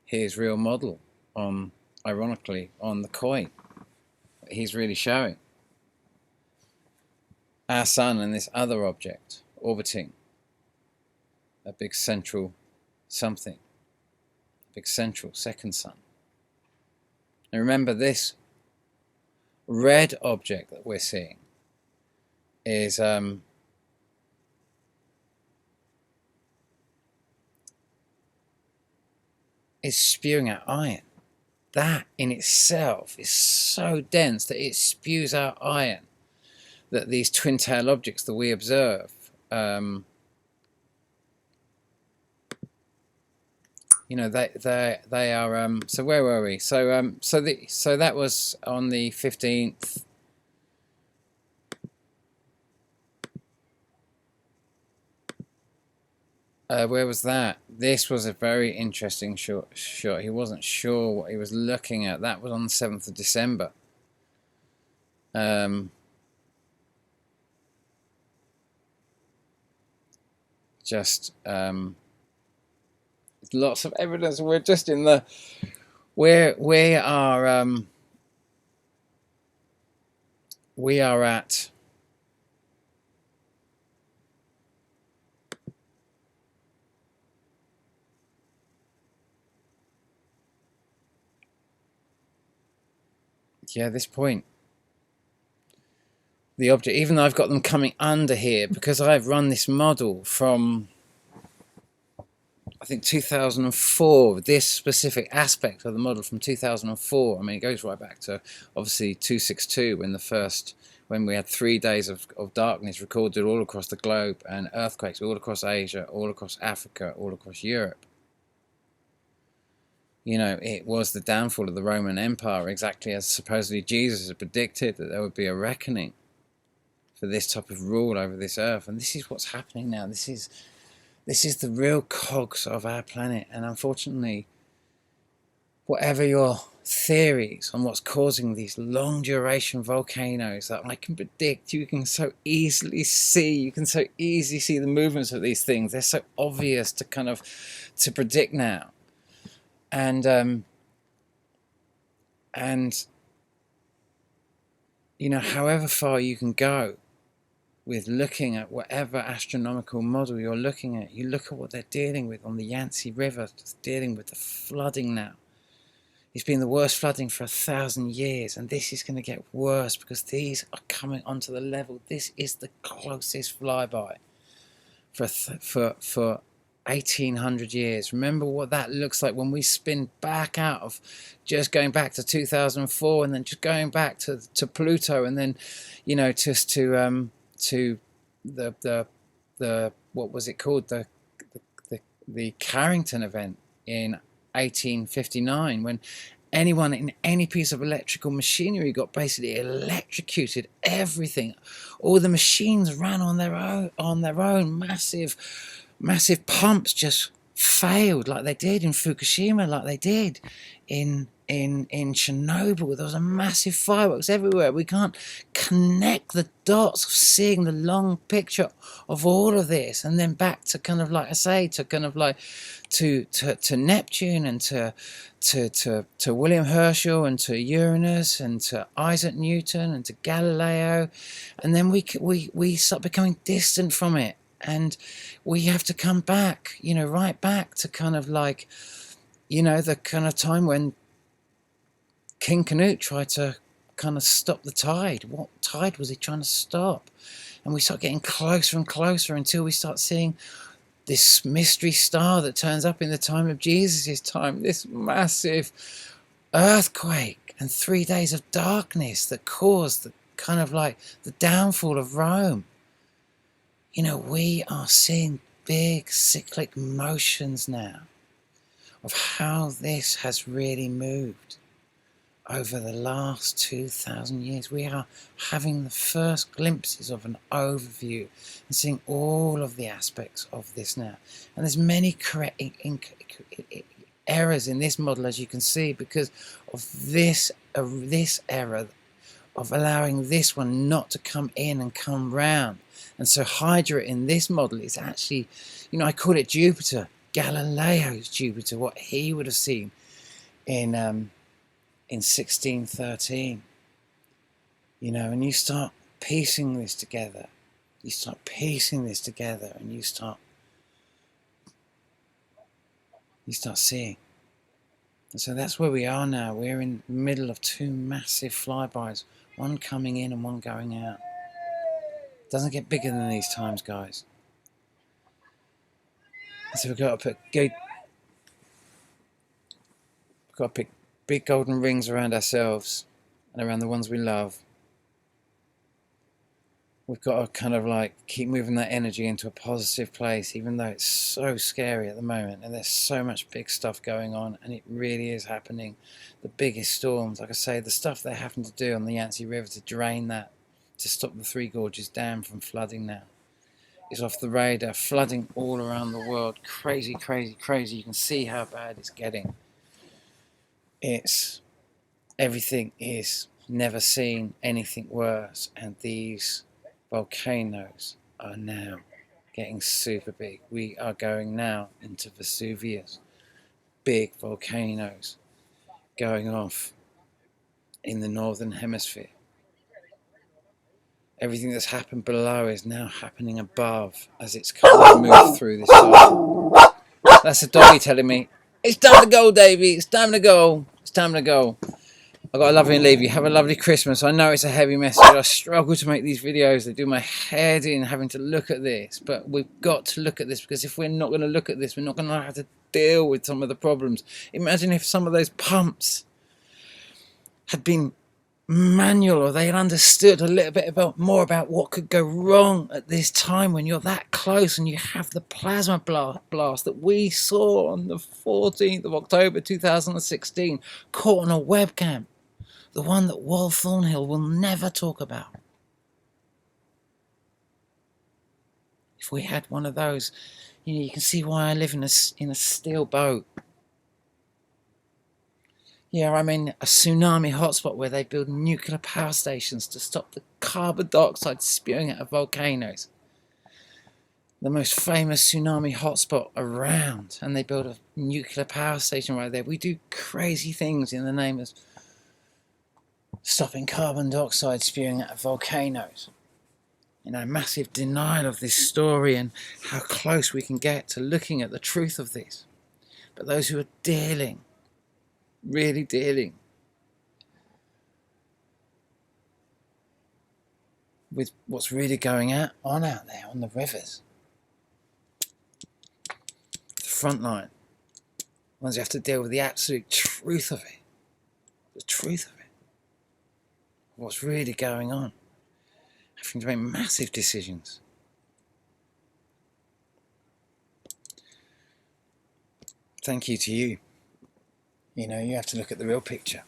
his real model on, ironically, on the coin. He's really showing our sun and this other object orbiting a big central something, big central second sun. And remember, this red object that we're seeing is spewing out iron. That in itself is so dense that it spews out iron, that these twin tail objects that we observe, you know, they are. So where were we? So so that was on the 15th. Where was that? This was a very interesting shot. He wasn't sure what he was looking at. That was on the 7th of December. Just lots of evidence. We're just in the we are at this point. The object, even though I've got them coming under here, because I've run this model from I think 2004, this specific aspect of the model from 2004, I mean, it goes right back to obviously 262 when we had 3 days of darkness recorded all across the globe, and earthquakes all across Asia, all across Africa, all across Europe. You know, it was the downfall of the Roman Empire, exactly as supposedly Jesus had predicted, that there would be a reckoning for this type of rule over this earth. And this is what's happening now. This is the real cogs of our planet. And unfortunately, whatever your theories on what's causing these long duration volcanoes that I can predict, you can so easily see, you can so easily see the movements of these things. They're so obvious to predict now. And you know, however far you can go with looking at whatever astronomical model you're looking at, you look at what they're dealing with on the Yangtze River, just dealing with the flooding now. It's been the worst flooding for 1,000 years, and this is going to get worse because these are coming onto the level. This is the closest flyby for 1,800 years. Remember what that looks like when we spin back out of just going back to 2004, and then just going back to Pluto, and then, you know, just to the what was it called, the Carrington event in 1859, when anyone in any piece of electrical machinery got basically electrocuted. Everything, all the machines ran on their own. Massive pumps just failed, like they did in Fukushima, like they did in Chernobyl. There was a massive fireworks everywhere. We can't connect the dots of seeing the long picture of all of this, and then back to kind of like I say, to kind of like to Neptune, and to William Herschel, and to Uranus, and to Isaac Newton, and to Galileo, and then we start becoming distant from it. And we have to come back, you know, right back to kind of like, you know, the kind of time when King Canute tried to kind of stop the tide. What tide was he trying to stop? And we start getting closer and closer until we start seeing this mystery star that turns up in the time of Jesus' time, this massive earthquake and 3 days of darkness that caused the kind of like the downfall of Rome. You know, we are seeing big cyclic motions now of how this has really moved over the last 2,000 years. We are having the first glimpses of an overview and seeing all of the aspects of this now. And there's many errors in this model, as you can see, because of this error of allowing this one not to come in and come round. And so Hydra in this model is actually, you know, I call it Jupiter, Galileo's Jupiter, what he would have seen in 1613. You know, and you start piecing this together. You start piecing this together, and you start seeing. And so that's where we are now. We're in the middle of two massive flybys, one coming in and one going out. Doesn't get bigger than these times, guys. So we've got to pick big golden rings around ourselves and around the ones we love. We've got to kind of like keep moving that energy into a positive place, even though it's so scary at the moment, and there's so much big stuff going on, and it really is happening. The biggest storms, like I say, the stuff they're having to do on the Yangtze River to drain that, to stop the Three Gorges Dam from flooding now, is off the radar, flooding all around the world. Crazy, crazy, crazy. You can see how bad it's getting. Everything is never seen anything worse, and these volcanoes are now getting super big. We are going now into Vesuvius. Big volcanoes going off in the northern hemisphere. Everything that's happened below is now happening above as it's kind of moved through this cycle. That's a doggy telling me, it's time to go, Davey, it's time to go, it's time to go. I've got to love you and leave you. Have a lovely Christmas. I know it's a heavy message. I struggle to make these videos. They do my head in having to look at this. But we've got to look at this, because if we're not going to look at this, we're not going to know how to deal with some of the problems. Imagine if some of those pumps had been manual, or they had understood a little bit more about what could go wrong at this time when you're that close and you have the plasma blast that we saw on the 14th of October 2016 caught on a webcam. The one that Wal Thornhill will never talk about. If we had one of those, you can see why I live in a steel boat. Yeah, I'm in a tsunami hotspot where they build nuclear power stations to stop the carbon dioxide spewing out of volcanoes. The most famous tsunami hotspot around, and they build a nuclear power station right there. We do crazy things in the name of stopping carbon dioxide spewing out of volcanoes. Massive denial of this story and how close we can get to looking at the truth of this. But those who are really dealing with what's really going on out there on the rivers, the front line, ones who have to deal with the absolute truth of it, what's really going on, having to make massive decisions. Thank you to you. You have to look at the real picture,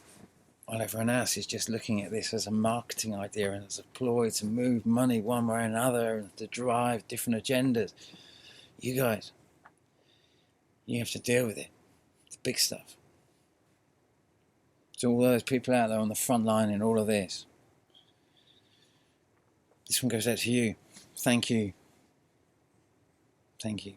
while everyone else is just looking at this as a marketing idea and as a ploy to move money one way or another and to drive different agendas. You guys, you have to deal with it, the big stuff. To all those people out there on the front line in all of this, this one goes out to you. Thank you. Thank you.